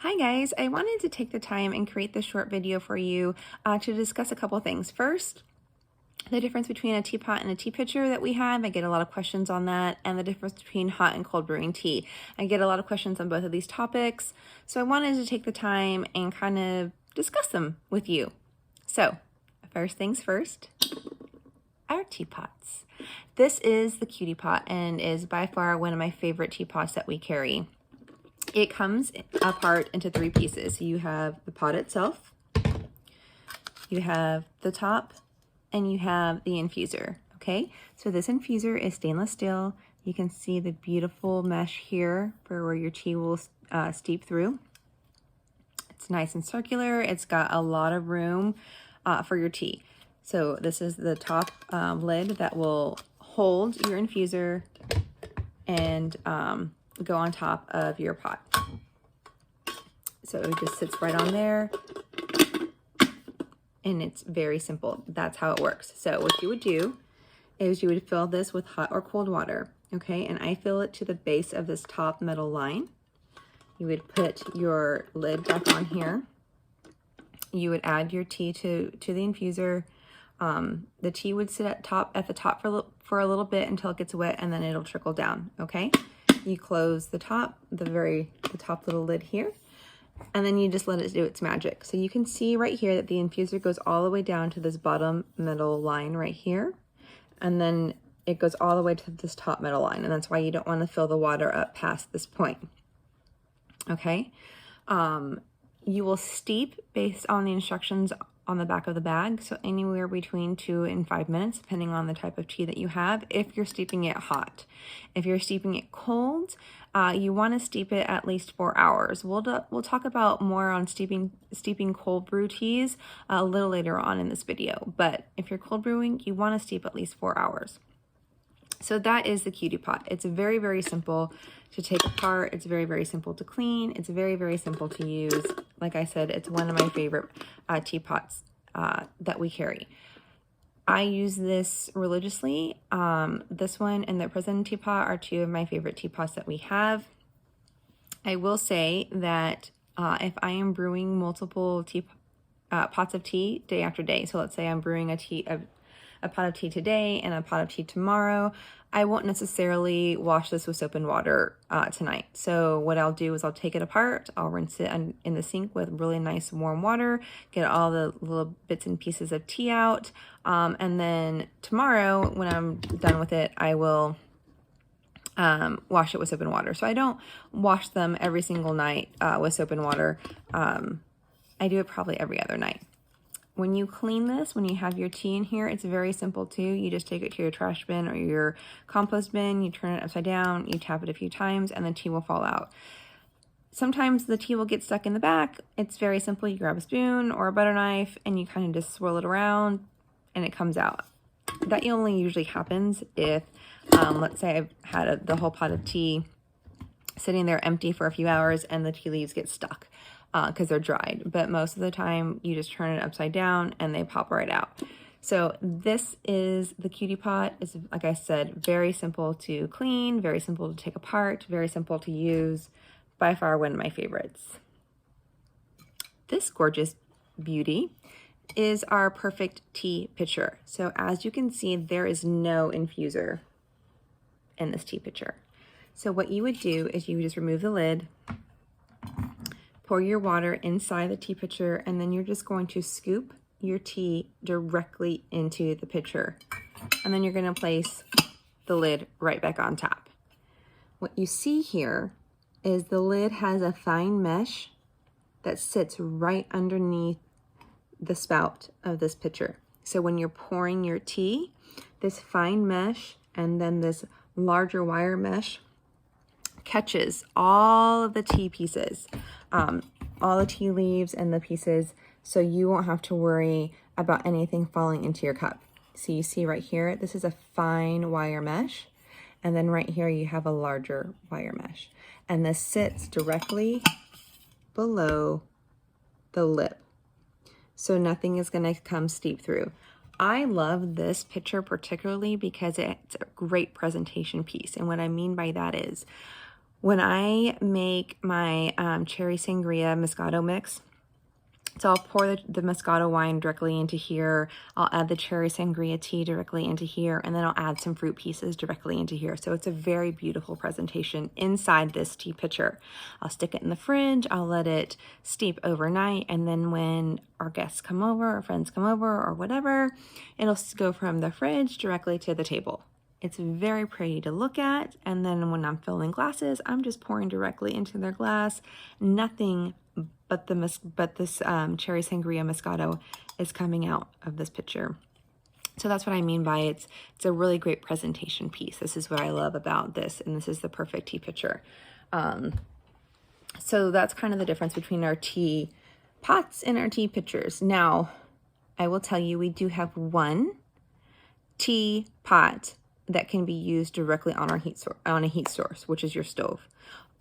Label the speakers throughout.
Speaker 1: Hi guys, I wanted to take the time and create this short video for you to discuss a couple things. First, the difference between a teapot and a tea pitcher that we have. I get a lot of questions on that, and the difference between hot and cold brewing tea. I get a lot of questions on both of these topics, so I wanted to take the time and kind of discuss them with you. So, first things first, our teapots. This is the Cutie Pot and is by far one of my favorite teapots that we carry. It comes apart into three pieces. You have the pot itself, you have the top, and you have the infuser, okay? So this infuser is stainless steel. You can see the beautiful mesh here for where your tea will steep through. It's nice and circular. It's got a lot of room for your tea. So this is the top lid that will hold your infuser and go on top of your pot. So it just sits right on there, and it's very simple. That's how it works. So what you would do is you would fill this with hot or cold water, okay? And I fill it to the base of this top metal line. You would put your lid back on here. You would add your tea to the infuser. The tea would sit at the top for a little bit until it gets wet, and then it'll trickle down, okay? You close the top, the top little lid here, and then you just let it do its magic. So you can see right here that the infuser goes all the way down to this bottom middle line right here, and then it goes all the way to this top middle line, and that's why you don't want to fill the water up past this point, okay? You will steep based on the instructions on the back of the bag, so anywhere between 2 and 5 minutes, depending on the type of tea that you have, if you're steeping it hot. If you're steeping it cold, you want to steep it at least 4 hours. We'll talk about more on steeping cold brew teas a little later on in this video, but if you're cold brewing, you want to steep at least 4 hours. So that is the Cutie Pot. It's very, very simple to take apart. It's very, very simple to clean. It's very, very simple to use. Like I said, it's one of my favorite teapots that we carry. I use this religiously. This one and the Prison Teapot are two of my favorite teapots that we have. I will say that if I am brewing multiple pots of tea day after day, so let's say I'm brewing a pot of tea today and a pot of tea tomorrow, I won't necessarily wash this with soap and water tonight. So what I'll do is I'll take it apart, I'll rinse it in the sink with really nice warm water, get all the little bits and pieces of tea out, and then tomorrow when I'm done with it, I will wash it with soap and water. So I don't wash them every single night with soap and water. I do it probably every other night. When you clean this, when you have your tea in here, it's very simple too. You just take it to your trash bin or your compost bin, you turn it upside down, you tap it a few times, and the tea will fall out. Sometimes the tea will get stuck in the back. It's very simple. You grab a spoon or a butter knife and you kind of just swirl it around and it comes out. That only usually happens if, let's say I've had the whole pot of tea sitting there empty for a few hours and the tea leaves get stuck because they're dried. But most of the time you just turn it upside down and they pop right out. So this is the Cutie Pot. It's, like I said, very simple to clean, very simple to take apart, very simple to use. By far one of my favorites. This gorgeous beauty is our perfect tea pitcher. So as you can see, there is no infuser in this tea pitcher. So what you would do is you would just remove the lid, pour your water inside the tea pitcher, and then you're just going to scoop your tea directly into the pitcher. And then you're going to place the lid right back on top. What you see here is the lid has a fine mesh that sits right underneath the spout of this pitcher. So when you're pouring your tea, this fine mesh and then this larger wire mesh catches all of the tea pieces, all the tea leaves and the pieces, so you won't have to worry about anything falling into your cup. So you see right here, this is a fine wire mesh, and then right here you have a larger wire mesh, and this sits directly below the lip, so nothing is going to come steep through. I love this pitcher particularly because it's a great presentation piece, and what I mean by that is When I make my cherry sangria Moscato mix, so I'll pour the Moscato wine directly into here. I'll add the cherry sangria tea directly into here, and then I'll add some fruit pieces directly into here. So it's a very beautiful presentation inside this tea pitcher. I'll stick it in the fridge. I'll let it steep overnight, and then when our guests come over, or friends come over, or whatever, it'll go from the fridge directly to the table. It's very pretty to look at, and then when I'm filling glasses, I'm just pouring directly into their glass. Nothing but this cherry sangria Moscato is coming out of this pitcher. So that's what I mean by it's a really great presentation piece. This is what I love about this, and this is the perfect tea pitcher. So that's kind of the difference between our tea pots and our tea pitchers. Now, I will tell you, we do have one tea pot that can be used directly on our on a heat source, which is your stove.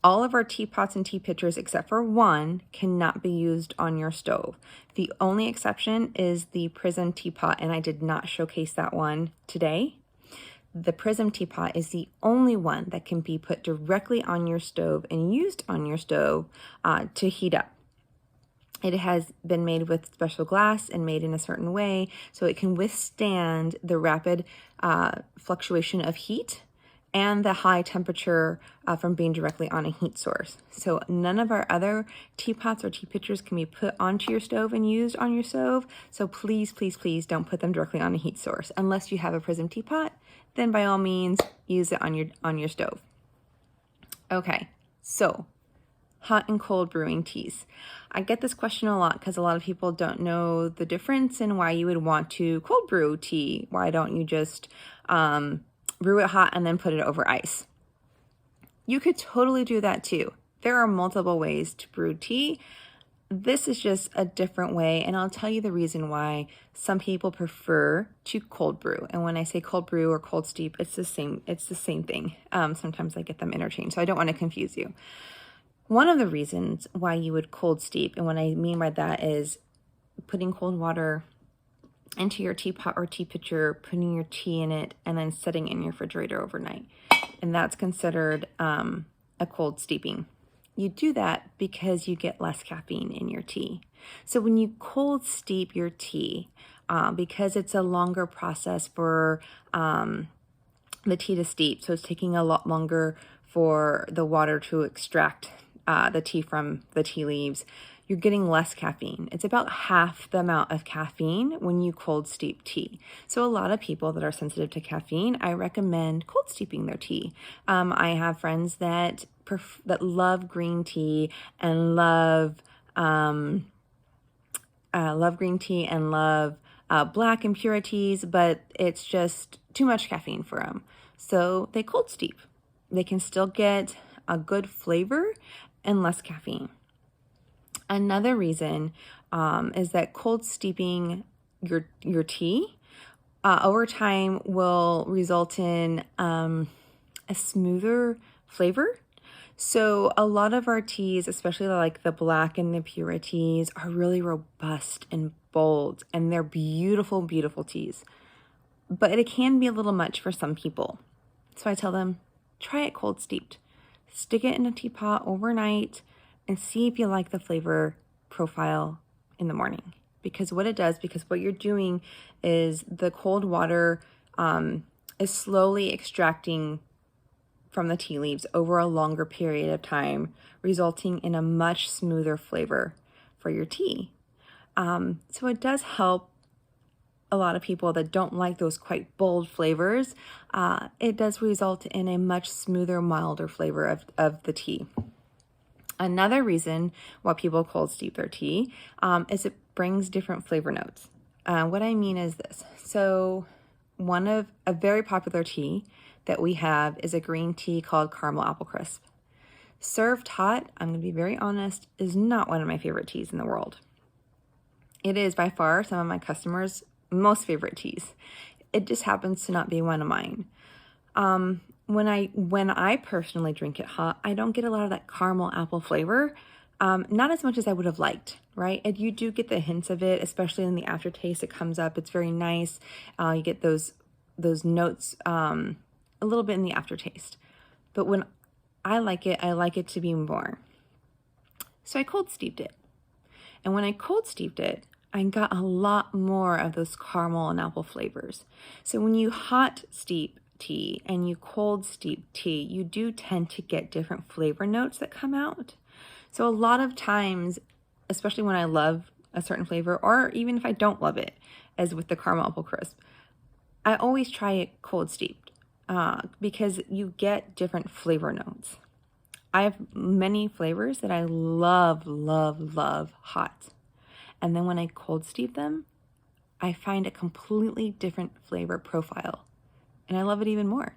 Speaker 1: All of our teapots and tea pitchers, except for one, cannot be used on your stove. The only exception is the Prism teapot, and I did not showcase that one today. The Prism teapot is the only one that can be put directly on your stove and used on your stove to heat up. It has been made with special glass and made in a certain way so it can withstand the rapid fluctuation of heat and the high temperature from being directly on a heat source. So none of our other teapots or tea pitchers can be put onto your stove and used on your stove. So please, please, please don't put them directly on a heat source. Unless you have a Prism teapot, then by all means use it on your stove. Okay, so hot and cold brewing teas. I get this question a lot because a lot of people don't know the difference in why you would want to cold brew tea. Why don't you just brew it hot and then put it over ice? You could totally do that too. There are multiple ways to brew tea. This is just a different way, and I'll tell you the reason why some people prefer to cold brew. And when I say cold brew or cold steep, it's the same thing. Sometimes I get them interchanged, so I don't want to confuse you. One of the reasons why you would cold steep, and what I mean by that is putting cold water into your teapot or tea pitcher, putting your tea in it, and then setting it in your refrigerator overnight. And that's considered a cold steeping. You do that because you get less caffeine in your tea. So when you cold steep your tea, because it's a longer process for the tea to steep, so it's taking a lot longer for the water to extract the tea from the tea leaves, you're getting less caffeine. It's about half the amount of caffeine when you cold steep tea. So a lot of people that are sensitive to caffeine, I recommend cold steeping their tea. I have friends that love green tea and love green tea and love black impurities, but it's just too much caffeine for them. So they cold steep. They can still get a good flavor and less caffeine. Another reason is that cold steeping your tea over time will result in a smoother flavor. So a lot of our teas, especially like the black and the pure teas, are really robust and bold, and they're beautiful, beautiful teas. But it can be a little much for some people. So I tell them, try it cold steeped. Stick it in a teapot overnight and see if you like the flavor profile in the morning. Because what you're doing is the cold water is slowly extracting from the tea leaves over a longer period of time, resulting in a much smoother flavor for your tea. So it does help a lot of people that don't like those quite bold flavors. It does result in a much smoother, milder flavor of the tea. Another reason why people cold steep their tea is it brings different flavor notes. What I mean is this. So a very popular tea that we have is a green tea called Caramel Apple Crisp. Served hot, I'm going to be very honest, is not one of my favorite teas in the world. It is by far some of my customers' most favorite teas. It just happens to not be one of mine. When I personally drink it hot, I don't get a lot of that caramel apple flavor. Not as much as I would have liked, right? And you do get the hints of it, especially in the aftertaste. It comes up. It's very nice. You get those notes a little bit in the aftertaste. But when I like it to be more. So I cold steeped it. And when I cold steeped it, I got a lot more of those caramel and apple flavors. So when you hot steep tea and you cold steep tea, you do tend to get different flavor notes that come out. So a lot of times, especially when I love a certain flavor, or even if I don't love it, as with the caramel apple crisp, I always try it cold steeped because you get different flavor notes. I have many flavors that I love, love, love hot. And then when I cold steep them, I find a completely different flavor profile. And I love it even more.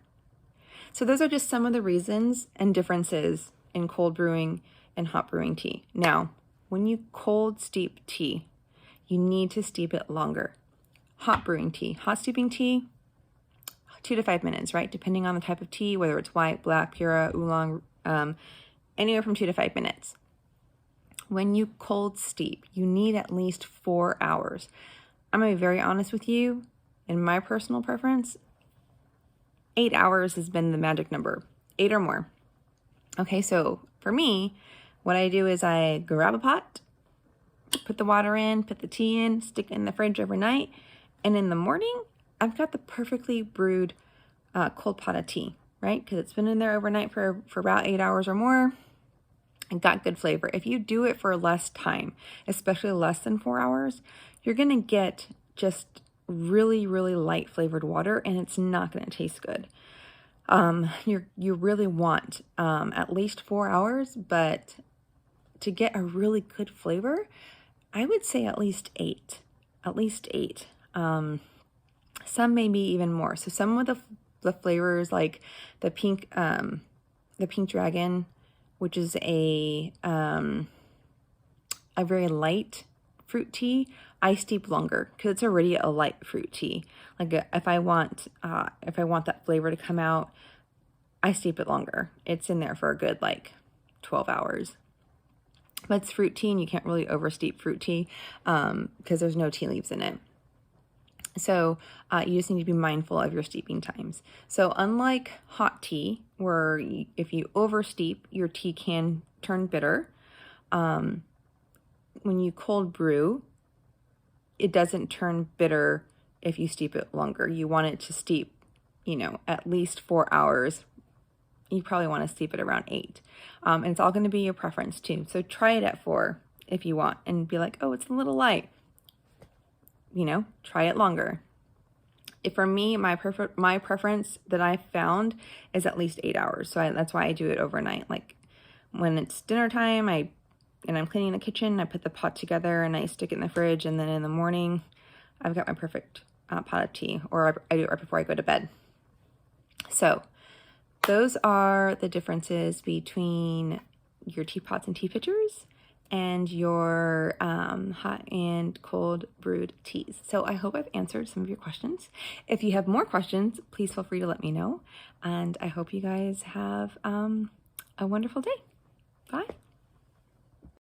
Speaker 1: So those are just some of the reasons and differences in cold brewing and hot brewing tea. Now, when you cold steep tea, you need to steep it longer. Hot brewing tea, hot steeping tea, 2 to 5 minutes, right? Depending on the type of tea, whether it's white, black, pura, oolong, anywhere from 2 to 5 minutes. When you cold steep, you need at least 4 hours. I'm going to be very honest with you. In my personal preference, 8 hours has been the magic number, 8 or more. Okay, so for me, what I do is I grab a pot, put the water in, put the tea in, stick it in the fridge overnight, and in the morning, I've got the perfectly brewed cold pot of tea, right? Because it's been in there overnight for about 8 hours or more and got good flavor. If you do it for less time, especially less than 4 hours, you're going to get just really, really light flavored water, and it's not going to taste good. You really want at least 4 hours, but to get a really good flavor, I would say at least 8. At least 8. Some maybe even more. So some of the flavors, like the pink dragon, which is a very light fruit tea, I steep longer because it's already a light fruit tea. Like if I want that flavor to come out, I steep it longer. It's in there for a good 12 hours. But it's fruit tea, and you can't really oversteep fruit tea because there's no tea leaves in it. So you just need to be mindful of your steeping times. So unlike hot tea, where if you oversteep, your tea can turn bitter, when you cold brew, it doesn't turn bitter if you steep it longer. You want it to steep, at least 4 hours. You probably want to steep it around 8. And it's all going to be your preference too. So try it at 4 if you want and be like, oh, it's a little light. Try it longer. For me, my preference that I found is at least 8 hours. So that's why I do it overnight. Like when it's dinner time, and I'm cleaning the kitchen, I put the pot together and I stick it in the fridge. And then in the morning, I've got my perfect pot of tea, or I do it right before I go to bed. So those are the differences between your teapots and tea pitchers and your hot and cold brewed teas. So I hope I've answered some of your questions. If you have more questions, please feel free to let me know. And I hope you guys have a wonderful day. Bye.